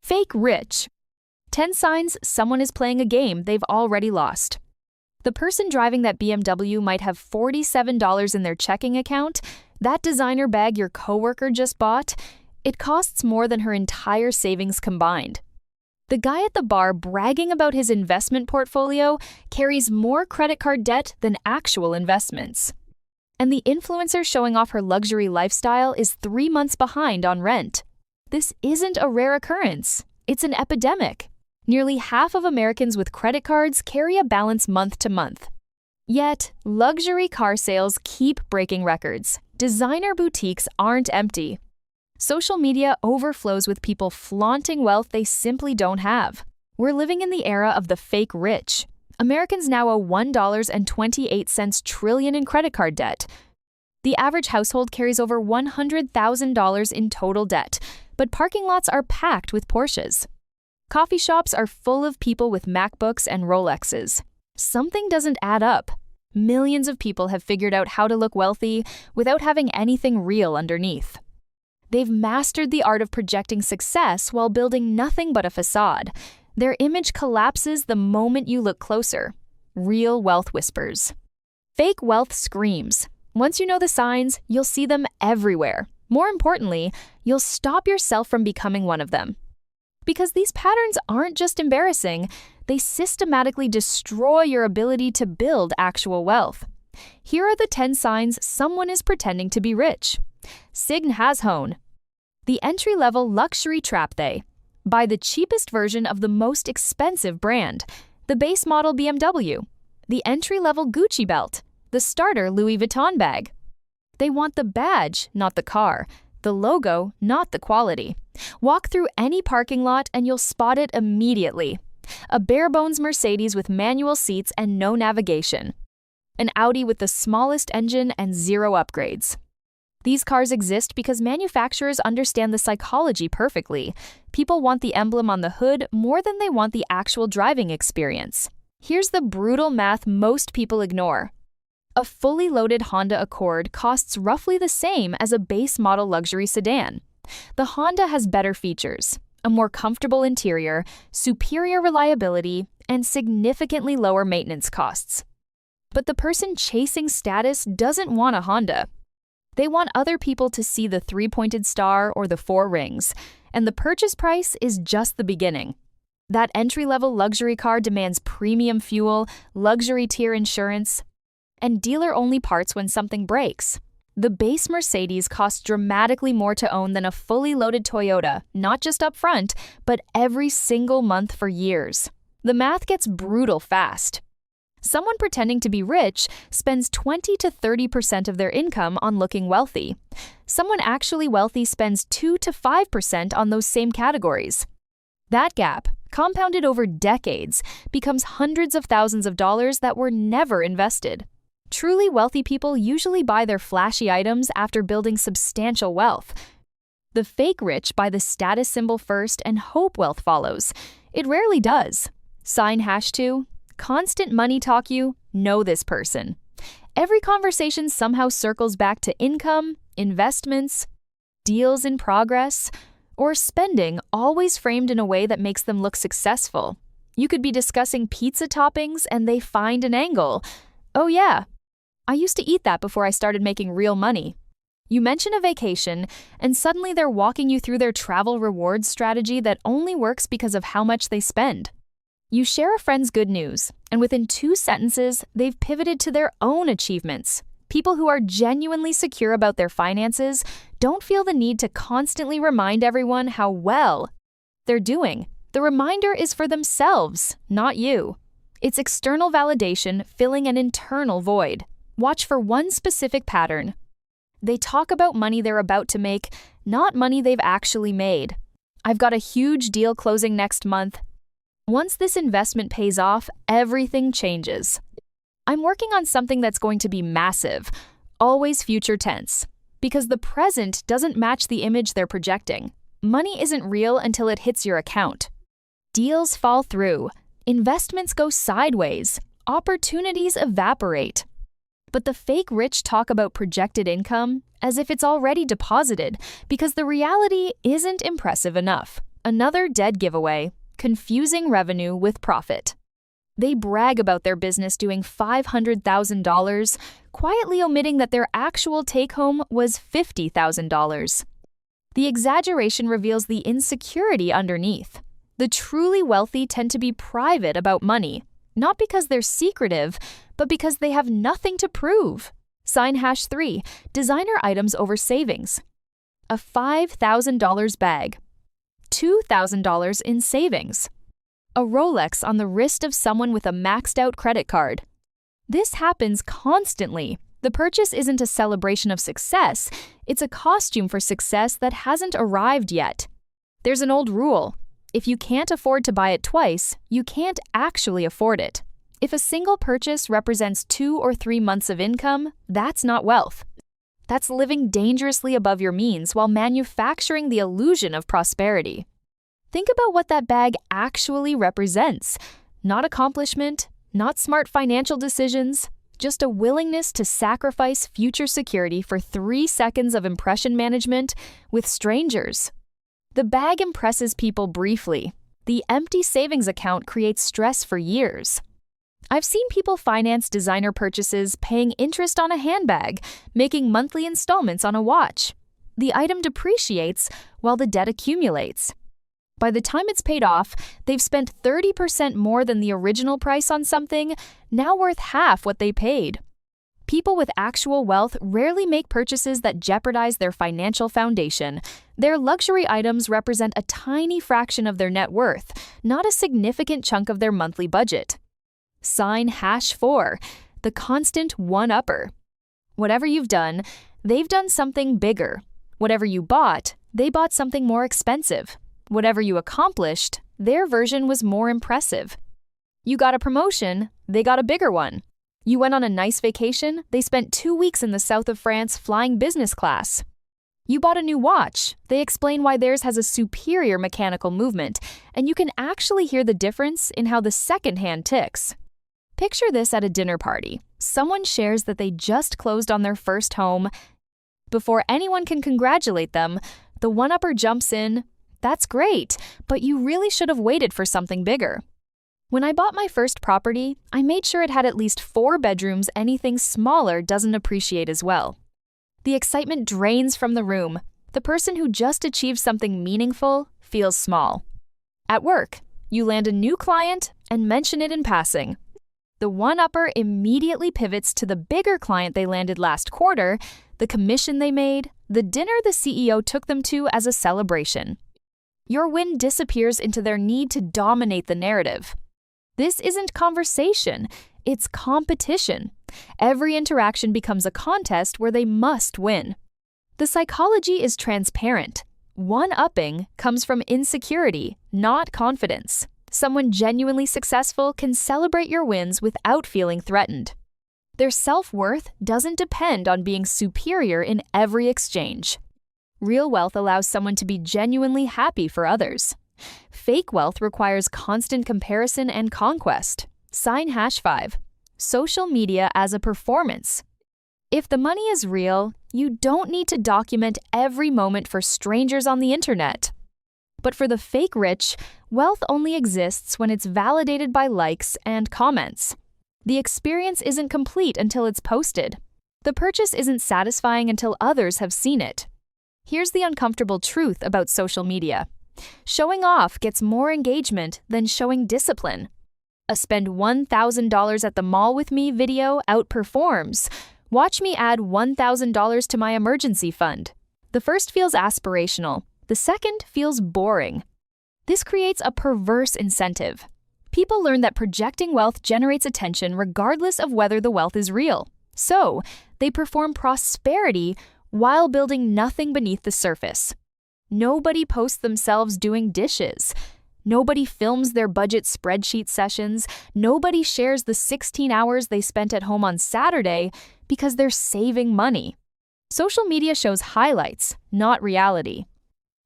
Fake rich. 10 signs someone is playing a game they've already lost. The person driving that BMW might have $47 in their checking account. That designer bag your coworker just bought, it costs more than her entire savings combined. The guy at the bar bragging about his investment portfolio carries more credit card debt than actual investments. And the influencer showing off her luxury lifestyle is 3 months behind on rent. This isn't a rare occurrence. It's an epidemic. Nearly half of Americans with credit cards carry a balance month to month. Yet, luxury car sales keep breaking records. Designer boutiques aren't empty. Social media overflows with people flaunting wealth they simply don't have. We're living in the era of the fake rich. Americans now owe $1.28 trillion in credit card debt. The average household carries over $100,000 in total debt, but parking lots are packed with Porsches. Coffee shops are full of people with MacBooks and Rolexes. Something doesn't add up. Millions of people have figured out how to look wealthy without having anything real underneath. They've mastered the art of projecting success while building nothing but a facade. Their image collapses the moment you look closer. Real wealth whispers. Fake wealth screams. Once you know the signs, you'll see them everywhere. More importantly, you'll stop yourself from becoming one of them. Because these patterns aren't just embarrassing, they systematically destroy your ability to build actual wealth. Here are the 10 signs someone is pretending to be rich. Sign has hone. The entry-level luxury trap they. Buy the cheapest version of the most expensive brand. The base model BMW. The entry-level Gucci belt. The starter Louis Vuitton bag. They want the badge, not the car. The logo, not the quality. Walk through any parking lot and you'll spot it immediately. A bare-bones Mercedes with manual seats and no navigation. An Audi with the smallest engine and 0 upgrades. These cars exist because manufacturers understand the psychology perfectly. People want the emblem on the hood more than they want the actual driving experience. Here's the brutal math most people ignore. A fully loaded Honda Accord costs roughly the same as a base model luxury sedan. The Honda has better features, a more comfortable interior, superior reliability, and significantly lower maintenance costs. But the person chasing status doesn't want a Honda. They want other people to see the 3-pointed star or the 4 rings, and the purchase price is just the beginning. That entry-level luxury car demands premium fuel, luxury tier insurance, and dealer-only parts when something breaks. The base Mercedes costs dramatically more to own than a fully loaded Toyota, not just up front, but every single month for years. The math gets brutal fast. Someone pretending to be rich spends 20 to 30% of their income on looking wealthy. Someone actually wealthy spends 2 to 5% on those same categories. That gap, compounded over decades, becomes hundreds of thousands of dollars that were never invested. Truly wealthy people usually buy their flashy items after building substantial wealth. The fake rich buy the status symbol first and hope wealth follows. It rarely does. Sign #2. Constant money talk. You know this person. Every conversation somehow circles back to income, investments, deals in progress, or spending, always framed in a way that makes them look successful. You could be discussing pizza toppings and they find an angle. Oh yeah, I used to eat that before I started making real money. You mention a vacation, and suddenly they're walking you through their travel rewards strategy that only works because of how much they spend. You share a friend's good news, and within 2 sentences, they've pivoted to their own achievements. People who are genuinely secure about their finances don't feel the need to constantly remind everyone how well they're doing. The reminder is for themselves, not you. It's external validation filling an internal void. Watch for one specific pattern. They talk about money they're about to make, not money they've actually made. I've got a huge deal closing next month. Once this investment pays off, everything changes. I'm working on something that's going to be massive, always future tense, because the present doesn't match the image they're projecting. Money isn't real until it hits your account. Deals fall through. Investments go sideways. Opportunities evaporate. But the fake rich talk about projected income as if it's already deposited because the reality isn't impressive enough. Another dead giveaway: confusing revenue with profit. They brag about their business doing $500,000, quietly omitting that their actual take-home was $50,000. The exaggeration reveals the insecurity underneath. The truly wealthy tend to be private about money, not because they're secretive, but because they have nothing to prove. Sign #3, designer items over savings. A $5,000 bag. $2,000 in savings. A Rolex on the wrist of someone with a maxed-out credit card. This happens constantly. The purchase isn't a celebration of success, it's a costume for success that hasn't arrived yet. There's an old rule: if you can't afford to buy it twice, you can't actually afford it. If a single purchase represents 2 or 3 months of income, that's not wealth. That's living dangerously above your means while manufacturing the illusion of prosperity. Think about what that bag actually represents. Not accomplishment, not smart financial decisions, just a willingness to sacrifice future security for 3 seconds of impression management with strangers. The bag impresses people briefly. The empty savings account creates stress for years. I've seen people finance designer purchases paying interest on a handbag, making monthly installments on a watch. The item depreciates while the debt accumulates. By the time it's paid off, they've spent 30% more than the original price on something, now worth half what they paid. People with actual wealth rarely make purchases that jeopardize their financial foundation. Their luxury items represent a tiny fraction of their net worth, not a significant chunk of their monthly budget. Sign #4, the constant one-upper. Whatever you've done, they've done something bigger. Whatever you bought, they bought something more expensive. Whatever you accomplished, their version was more impressive. You got a promotion, they got a bigger one. You went on a nice vacation, they spent 2 weeks in the south of France flying business class. You bought a new watch, they explain why theirs has a superior mechanical movement, and you can actually hear the difference in how the second hand ticks. Picture this at a dinner party. Someone shares that they just closed on their first home. Before anyone can congratulate them, the one-upper jumps in. That's great, but you really should have waited for something bigger. When I bought my first property, I made sure it had at least 4 bedrooms. Anything smaller doesn't appreciate as well. The excitement drains from the room. The person who just achieved something meaningful feels small. At work, you land a new client and mention it in passing. The one-upper immediately pivots to the bigger client they landed last quarter, the commission they made, the dinner the CEO took them to as a celebration. Your win disappears into their need to dominate the narrative. This isn't conversation, it's competition. Every interaction becomes a contest where they must win. The psychology is transparent. One-upping comes from insecurity, not confidence. Someone genuinely successful can celebrate your wins without feeling threatened. Their self-worth doesn't depend on being superior in every exchange. Real wealth allows someone to be genuinely happy for others. Fake wealth requires constant comparison and conquest. Sign #5. Social media as a performance. If the money is real, you don't need to document every moment for strangers on the internet. But for the fake rich, wealth only exists when it's validated by likes and comments. The experience isn't complete until it's posted. The purchase isn't satisfying until others have seen it. Here's the uncomfortable truth about social media. Showing off gets more engagement than showing discipline. A "spend $1,000 at the mall with me" video outperforms "watch me add $1,000 to my emergency fund." The first feels aspirational. The second feels boring. This creates a perverse incentive. People learn that projecting wealth generates attention regardless of whether the wealth is real. So, they perform prosperity while building nothing beneath the surface. Nobody posts themselves doing dishes. Nobody films their budget spreadsheet sessions. Nobody shares the 16 hours they spent at home on Saturday because they're saving money. Social media shows highlights, not reality.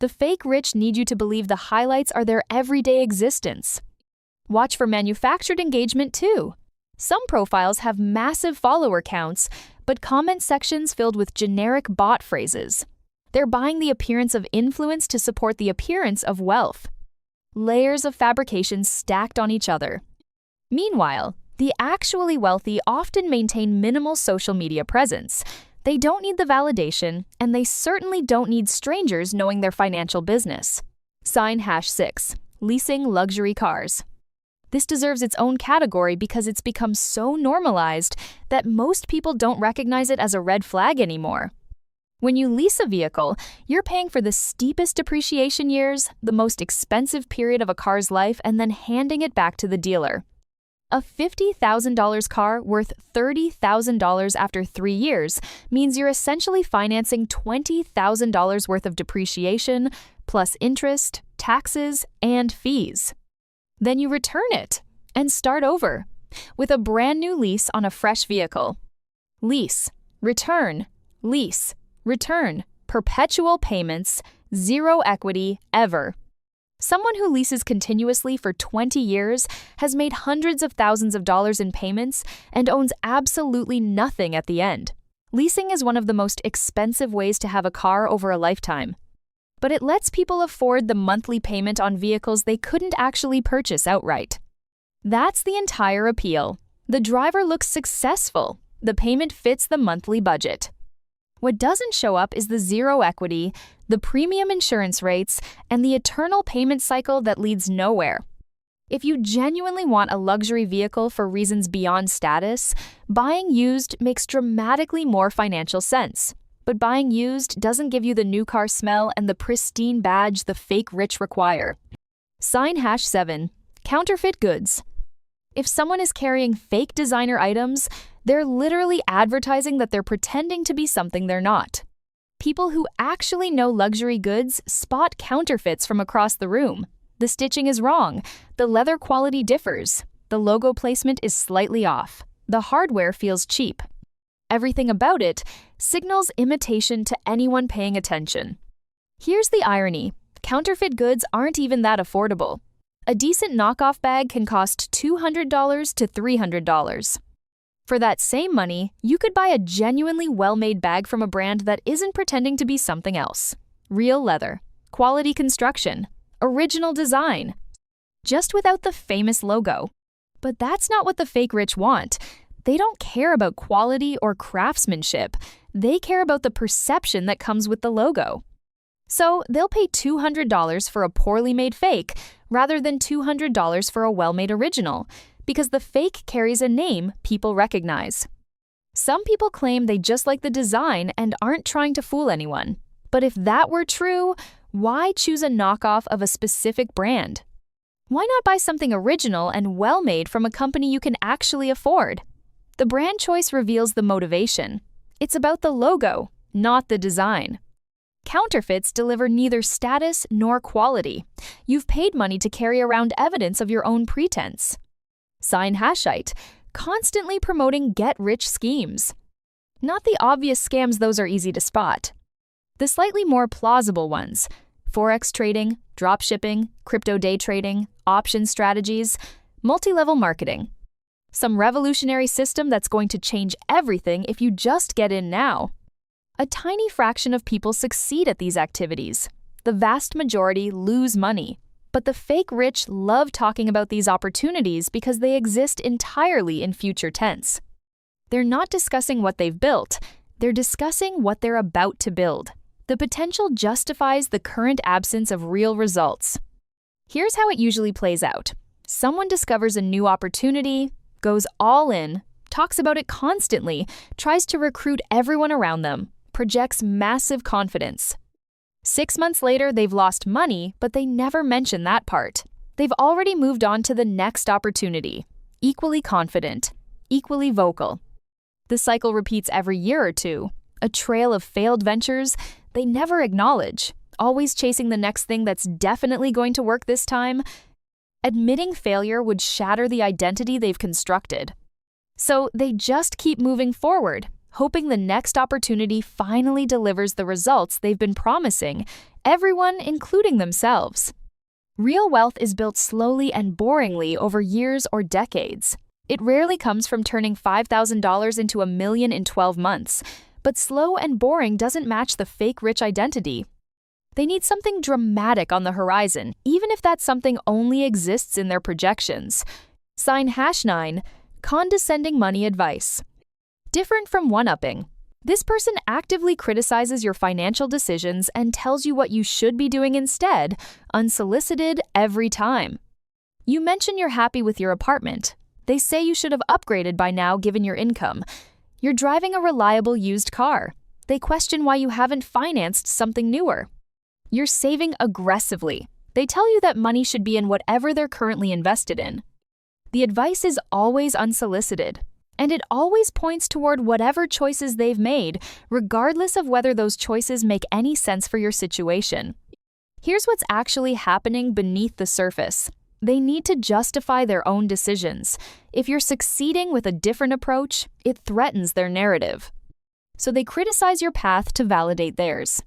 The fake rich need you to believe the highlights are their everyday existence. Watch for manufactured engagement too. Some profiles have massive follower counts, but comment sections filled with generic bot phrases. They're buying the appearance of influence to support the appearance of wealth. Layers of fabrication stacked on each other. Meanwhile, the actually wealthy often maintain minimal social media presence. They don't need the validation, and they certainly don't need strangers knowing their financial business. Sign #6. Leasing luxury cars. This deserves its own category because it's become so normalized that most people don't recognize it as a red flag anymore. When you lease a vehicle, you're paying for the steepest depreciation years, the most expensive period of a car's life, and then handing it back to the dealer. A $50,000 car worth $30,000 after 3 years means you're essentially financing $20,000 worth of depreciation, plus interest, taxes, and fees. Then you return it and start over with a brand new lease on a fresh vehicle. Lease, return, lease, return, perpetual payments, zero equity ever. Someone who leases continuously for 20 years has made hundreds of thousands of dollars in payments and owns absolutely nothing at the end. Leasing is one of the most expensive ways to have a car over a lifetime. But it lets people afford the monthly payment on vehicles they couldn't actually purchase outright. That's the entire appeal. The driver looks successful. The payment fits the monthly budget. What doesn't show up is the zero equity, the premium insurance rates, and the eternal payment cycle that leads nowhere. If you genuinely want a luxury vehicle for reasons beyond status, buying used makes dramatically more financial sense. But buying used doesn't give you the new car smell and the pristine badge the fake rich require. Sign #7. Counterfeit goods. If someone is carrying fake designer items, they're literally advertising that they're pretending to be something they're not. People who actually know luxury goods spot counterfeits from across the room. The stitching is wrong, the leather quality differs, the logo placement is slightly off, the hardware feels cheap. Everything about it signals imitation to anyone paying attention. Here's the irony. Counterfeit goods aren't even that affordable. A decent knockoff bag can cost $200 to $300. For that same money, you could buy a genuinely well-made bag from a brand that isn't pretending to be something else. Real leather, quality construction, original design, just without the famous logo. But that's not what the fake rich want. They don't care about quality or craftsmanship. They care about the perception that comes with the logo. So they'll pay $200 for a poorly made fake rather than $200 for a well-made original, because the fake carries a name people recognize. Some people claim they just like the design and aren't trying to fool anyone. But if that were true, why choose a knockoff of a specific brand? Why not buy something original and well-made from a company you can actually afford? The brand choice reveals the motivation. It's about the logo, not the design. Counterfeits deliver neither status nor quality. You've paid money to carry around evidence of your own pretense. Sign #8, constantly promoting get-rich schemes. Not the obvious scams, those are easy to spot. The slightly more plausible ones: forex trading, dropshipping, crypto day trading, option strategies, multi-level marketing. Some revolutionary system that's going to change everything if you just get in now. A tiny fraction of people succeed at these activities. The vast majority lose money. But the fake rich love talking about these opportunities because they exist entirely in future tense. They're not discussing what they've built. They're discussing what they're about to build. The potential justifies the current absence of real results. Here's how it usually plays out. Someone discovers a new opportunity, goes all in, talks about it constantly, tries to recruit everyone around them, projects massive confidence. 6 months later, they've lost money, but they never mention that part. They've already moved on to the next opportunity, equally confident, equally vocal. The cycle repeats every year or two, a trail of failed ventures they never acknowledge, always chasing the next thing that's definitely going to work this time. Admitting failure would shatter the identity they've constructed. So they just keep moving forward, hoping the next opportunity finally delivers the results they've been promising, everyone including themselves. Real wealth is built slowly and boringly over years or decades. It rarely comes from turning $5,000 into $1 million in 12 months, But slow and boring doesn't match the fake rich identity. They need something dramatic on the horizon, even if that something only exists in their projections. Sign #9, condescending money advice. Different from one-upping. This person actively criticizes your financial decisions and tells you what you should be doing instead, unsolicited every time. You mention you're happy with your apartment. They say you should have upgraded by now given your income. You're driving a reliable used car. They question why you haven't financed something newer. You're saving aggressively. They tell you that money should be in whatever they're currently invested in. The advice is always unsolicited, and it always points toward whatever choices they've made, regardless of whether those choices make any sense for your situation. Here's what's actually happening beneath the surface. They need to justify their own decisions. If you're succeeding with a different approach, it threatens their narrative. So they criticize your path to validate theirs.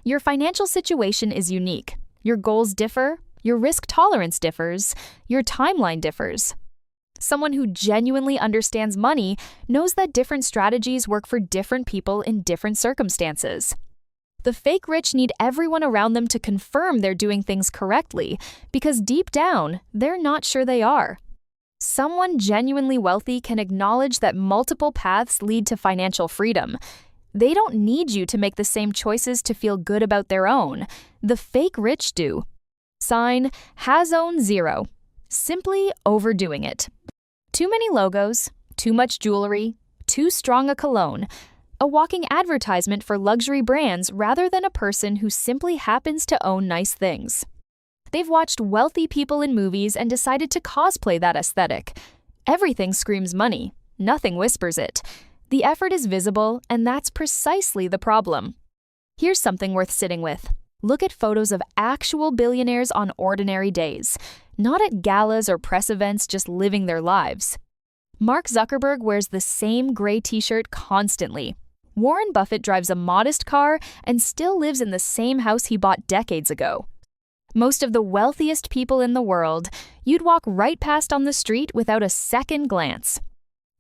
Your financial situation is unique. Your goals differ, your risk tolerance differs, your timeline differs. Someone who genuinely understands money knows that different strategies work for different people in different circumstances. The fake rich need everyone around them to confirm they're doing things correctly, because deep down, they're not sure they are. Someone genuinely wealthy can acknowledge that multiple paths lead to financial freedom. They don't need you to make the same choices to feel good about their own. The fake rich do. Sign #0. Simply overdoing it. Too many logos, too much jewelry, too strong a cologne. A walking advertisement for luxury brands rather than a person who simply happens to own nice things. They've watched wealthy people in movies and decided to cosplay that aesthetic. Everything screams money. Nothing whispers it. The effort is visible, and that's precisely the problem. Here's something worth sitting with. Look at photos of actual billionaires on ordinary days, not at galas or press events just living their lives. Mark Zuckerberg wears the same gray t-shirt constantly. Warren Buffett drives a modest car and still lives in the same house he bought decades ago. Most of the wealthiest people in the world, you'd walk right past on the street without a second glance.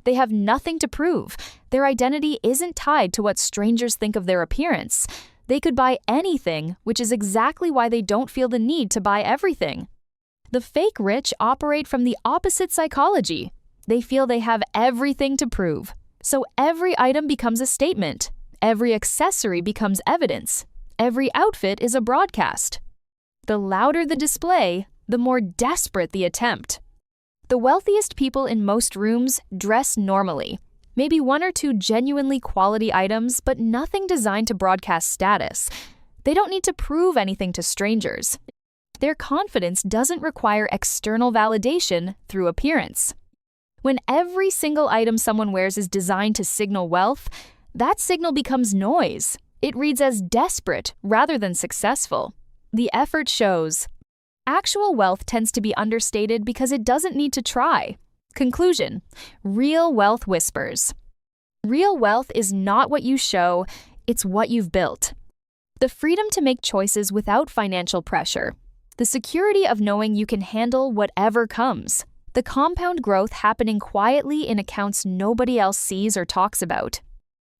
They have nothing to prove. Their identity isn't tied to what strangers think of their appearance. They could buy anything, which is exactly why they don't feel the need to buy everything. The fake rich operate from the opposite psychology. They feel they have everything to prove. So every item becomes a statement. Every accessory becomes evidence. Every outfit is a broadcast. The louder the display, the more desperate the attempt. The wealthiest people in most rooms dress normally. Maybe one or two genuinely quality items, but nothing designed to broadcast status. They don't need to prove anything to strangers. Their confidence doesn't require external validation through appearance. When every single item someone wears is designed to signal wealth, that signal becomes noise. It reads as desperate rather than successful. The effort shows. Actual wealth tends to be understated because it doesn't need to try. Conclusion: real wealth whispers. Real wealth is not what you show, it's what you've built. The freedom to make choices without financial pressure. The security of knowing you can handle whatever comes. The compound growth happening quietly in accounts nobody else sees or talks about.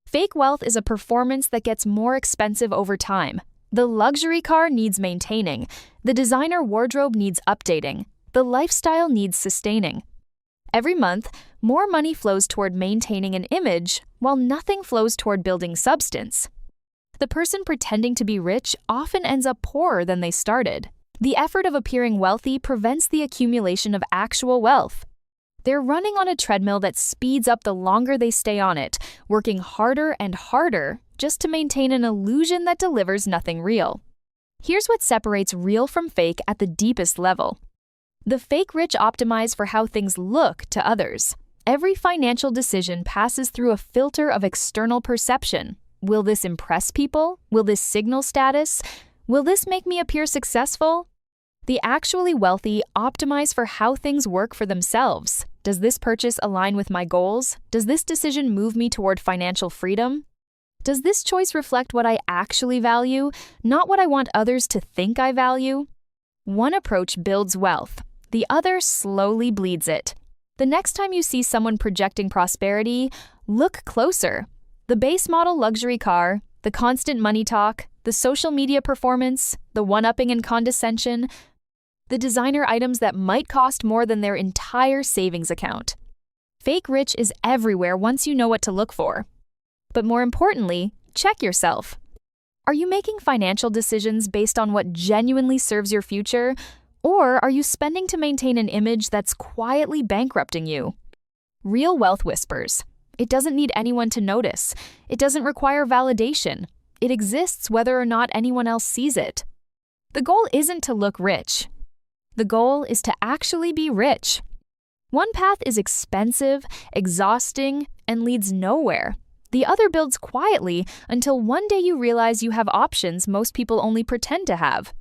Fake wealth is a performance that gets more expensive over time. The luxury car needs maintaining. The designer wardrobe needs updating. The lifestyle needs sustaining. Every month, more money flows toward maintaining an image, while nothing flows toward building substance. The person pretending to be rich often ends up poorer than they started. The effort of appearing wealthy prevents the accumulation of actual wealth. They're running on a treadmill that speeds up the longer they stay on it, working harder and harder just to maintain an illusion that delivers nothing real. Here's what separates real from fake at the deepest level. The fake rich optimize for how things look to others. Every financial decision passes through a filter of external perception. Will this impress people? Will this signal status? Will this make me appear successful? The actually wealthy optimize for how things work for themselves. Does this purchase align with my goals? Does this decision move me toward financial freedom? Does this choice reflect what I actually value, not what I want others to think I value? One approach builds wealth. The other slowly bleeds it. The next time you see someone projecting prosperity, look closer. The base model luxury car, the constant money talk, the social media performance, the one-upping and condescension, the designer items that might cost more than their entire savings account. Fake rich is everywhere once you know what to look for. But more importantly, check yourself. Are you making financial decisions based on what genuinely serves your future, or are you spending to maintain an image that's quietly bankrupting you? Real wealth whispers. It doesn't need anyone to notice. It doesn't require validation. It exists whether or not anyone else sees it. The goal isn't to look rich. The goal is to actually be rich. One path is expensive, exhausting, and leads nowhere. The other builds quietly until one day you realize you have options most people only pretend to have.